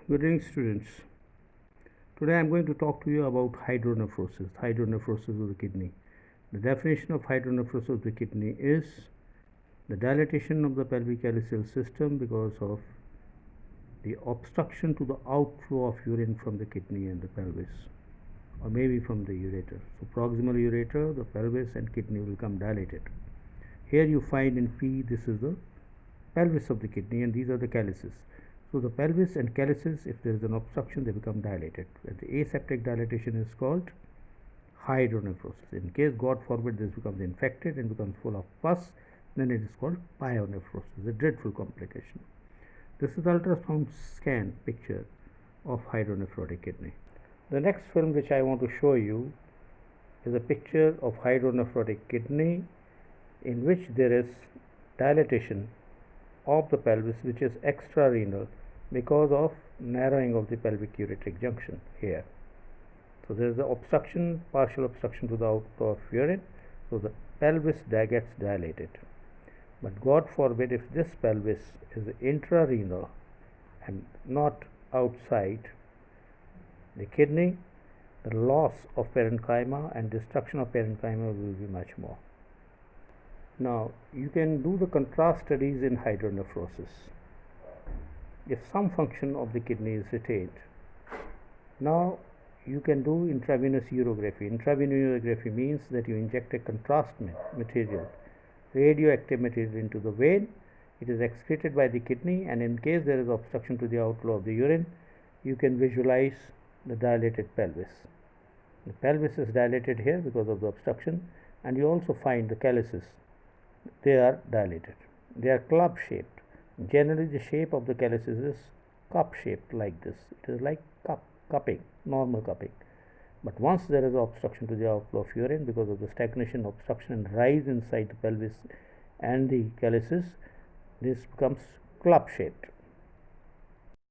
Good evening, students. Today I am going to talk to you about hydronephrosis, hydronephrosis of the kidney. The definition of hydronephrosis of the kidney is the dilatation of the pelvic calluseal system because of the obstruction to the outflow of urine from the kidney and the pelvis, or maybe from the ureter. So proximal ureter, the pelvis and kidney will become dilated. Here you find in P, this is the pelvis of the kidney and these are the calluses. So the pelvis and calluses, if there is an obstruction, they become dilated. And the aseptic dilatation is called hydronephrosis. In case, God forbid, this becomes infected and becomes full of pus, then it is called pyonephrosis, a dreadful complication. This is the ultrasound scan picture of hydronephrotic kidney. The next film which I want to show you is a picture of hydronephrotic kidney in which there is dilatation of the pelvis, which is extrarenal because of narrowing of the pelvic ureteric junction here. So there is an obstruction, partial obstruction to the outflow of urine, so the pelvis gets dilated. But God forbid, if this pelvis is intrarenal and not outside the kidney, the loss of parenchyma and destruction of parenchyma will be much more. Now, you can do the contrast studies in hydronephrosis. If some function of the kidney is retained, now you can do intravenous urography. Intravenous urography means that you inject a contrast material, radioactive material into the vein. It is excreted by the kidney, and in case there is obstruction to the outflow of the urine, you can visualize the dilated pelvis. The pelvis is dilated here because of the obstruction, and you also find the calluses. They are dilated. They are club shaped. Generally, the shape of the calluses is cup shaped like this. It is like cupping, normal cupping. But once there is obstruction to the outflow of urine because of the stagnation, obstruction, and rise inside the pelvis and the calluses, this becomes club shaped.